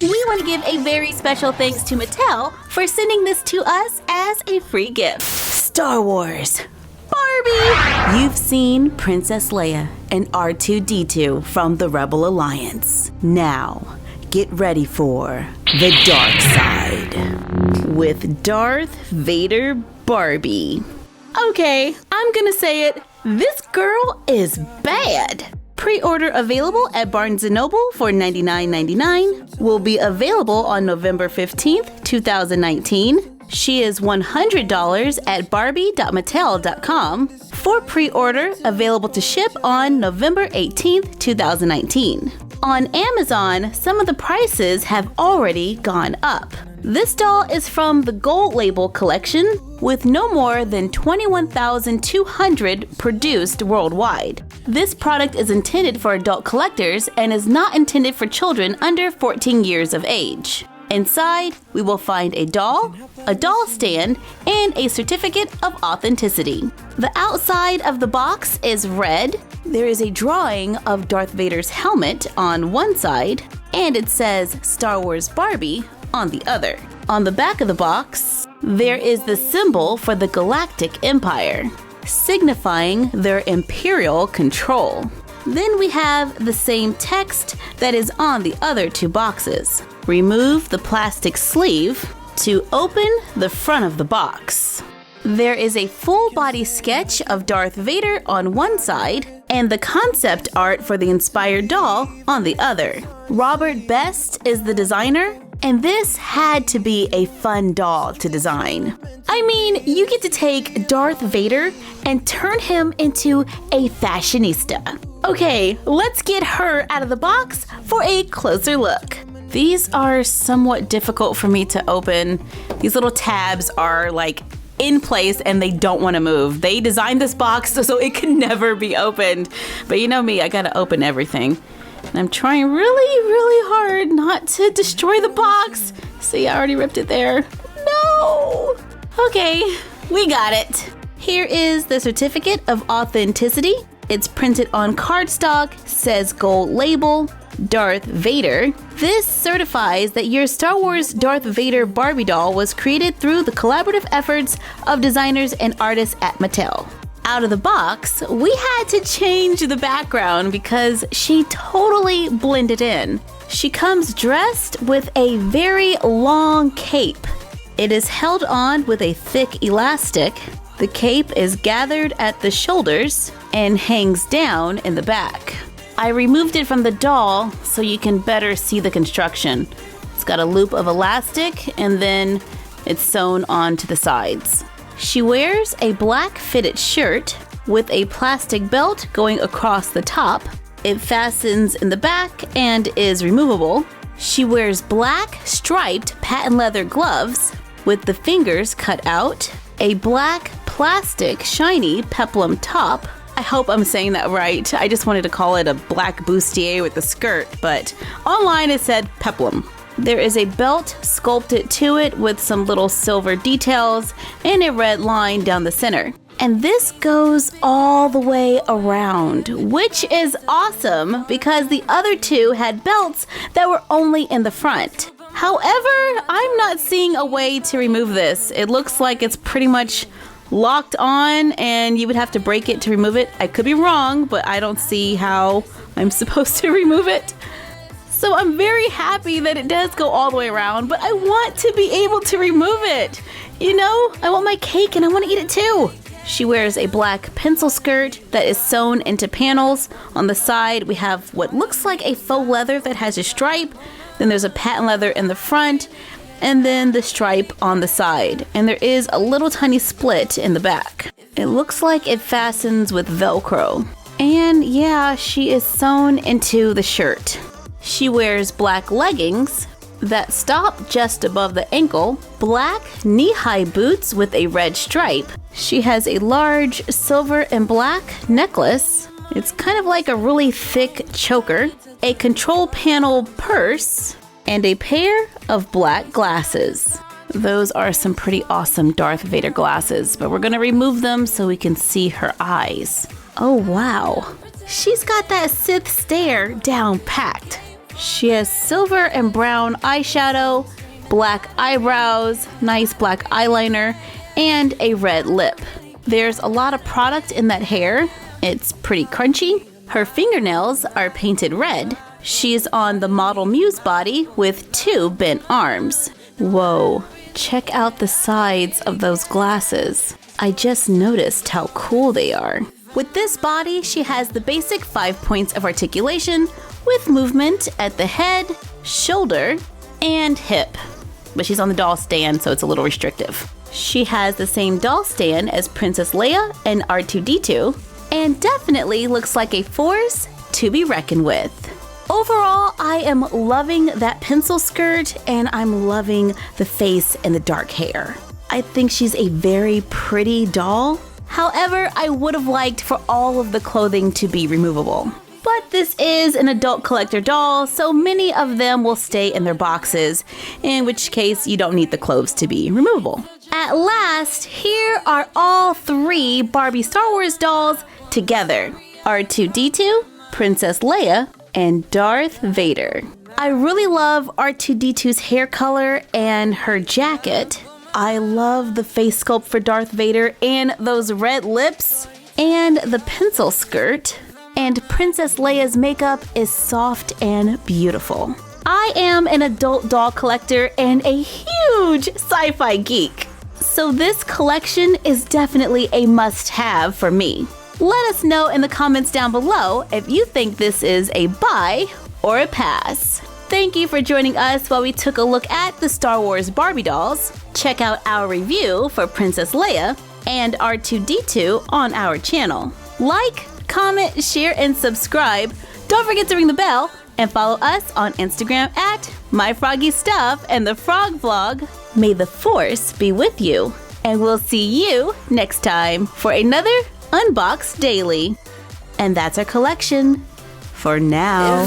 We want to give a very special thanks to Mattel for sending this to us as a free gift. Star Wars. Barbie! You've seen Princess Leia and R2-D2 from the Rebel Alliance. Now, get ready for the dark side with Darth Vader Barbie. Okay, I'm gonna say it. This girl is bad. Pre-order available at Barnes & Noble for $99.99. Will be available on November 15th, 2019. She is $100 at barbie.mattel.com. For pre-order, available to ship on November 18th, 2019. On Amazon, some of the prices have already gone up. This doll is from the Gold Label collection, with no more than 21,200 produced worldwide. This product is intended for adult collectors and is not intended for children under 14 years of age. Inside, we will find a doll stand, and a certificate of authenticity. The outside of the box is red. There is a drawing of Darth Vader's helmet on one side, and it says Star Wars Barbie on the other. On the back of the box, there is the symbol for the Galactic Empire, signifying their imperial control. Then we have the same text that is on the other two boxes. Remove the plastic sleeve to open the front of the box. There is a full body sketch of Darth Vader on one side and the concept art for the inspired doll on the other. Robert Best is the designer, and this had to be a fun doll to design. I mean, you get to take Darth Vader and turn him into a fashionista. Okay, let's get her out of the box for a closer look. These are somewhat difficult for me to open. These little tabs are like in place and they don't want to move. They designed this box so it can never be opened. But you know me, I gotta open everything. And I'm trying really hard not to destroy the box. See, I already ripped it there. No! Okay, we got it. Here is the certificate of authenticity. It's printed on cardstock, says Gold Label, Darth Vader. This certifies that your Star Wars Darth Vader Barbie doll was created through the collaborative efforts of designers and artists at Mattel. Out of the box, we had to change the background because she totally blended in. She comes dressed with a very long cape. It is held on with a thick elastic. The cape is gathered at the shoulders and hangs down in the back. I removed it from the doll so you can better see the construction. It's got a loop of elastic and then it's sewn onto the sides. She wears a black fitted shirt with a plastic belt going across the top. It fastens in the back and is removable. She wears black striped patent leather gloves with the fingers cut out, a black plastic shiny peplum top. I hope I'm saying that right. I just wanted to call it a black bustier with a skirt, but online it said peplum. There is a belt sculpted to it with some little silver details and a red line down the center. And this goes all the way around, which is awesome because the other two had belts that were only in the front. However, I'm not seeing a way to remove this. It looks like it's pretty much locked on and you would have to break it to remove it. I could be wrong, but I don't see how I'm supposed to remove it. So I'm very happy that it does go all the way around, but I want to be able to remove it. You know, I want my cake and I want to eat it too. She wears a black pencil skirt that is sewn into panels. On the side, we have what looks like a faux leather that has a stripe. Then there's a patent leather in the front, and then the stripe on the side. And there is a little tiny split in the back. It looks like it fastens with Velcro. And yeah, she is sewn into the shirt. She wears black leggings that stop just above the ankle, black knee-high boots with a red stripe. She has a large silver and black necklace. It's kind of like a really thick choker, a control panel purse, and a pair of black glasses. Those are some pretty awesome Darth Vader glasses, but we're gonna remove them so we can see her eyes. Oh wow, she's got that Sith stare down packed. She has silver and brown eyeshadow, black eyebrows, nice black eyeliner, and a red lip. There's a lot of product in that hair. It's pretty crunchy. Her fingernails are painted red. She's on the model Muse body with 2 bent arms. Whoa, check out the sides of those glasses. I just noticed how cool they are. With this body, she has the basic 5 points of articulation with movement at the head, shoulder, and hip. But she's on the doll stand, so it's a little restrictive. She has the same doll stand as Princess Leia and R2-D2, and definitely looks like a force to be reckoned with. Overall, I am loving that pencil skirt, and I'm loving the face and the dark hair. I think she's a very pretty doll. However, I would have liked for all of the clothing to be removable. But this is an adult collector doll, so many of them will stay in their boxes, in which case you don't need the clothes to be removable. At last, here are all 3 Barbie Star Wars dolls together. R2-D2, Princess Leia, and Darth Vader. I really love R2-D2's hair color and her jacket. I love the face sculpt for Darth Vader and those red lips and the pencil skirt. And Princess Leia's makeup is soft and beautiful. I am an adult doll collector and a huge sci-fi geek, so this collection is definitely a must-have for me. Let us know in the comments down below if you think this is a buy or a pass. Thank you for joining us while we took a look at the Star Wars Barbie dolls. Check out our review for Princess Leia and R2-D2 on our channel. Like, comment, share, and subscribe. Don't forget to ring the bell and follow us on Instagram at MyFroggyStuff and the Frog Vlog. May the Force be with you, and we'll see you next time for another Unbox Daily. And that's our collection for now.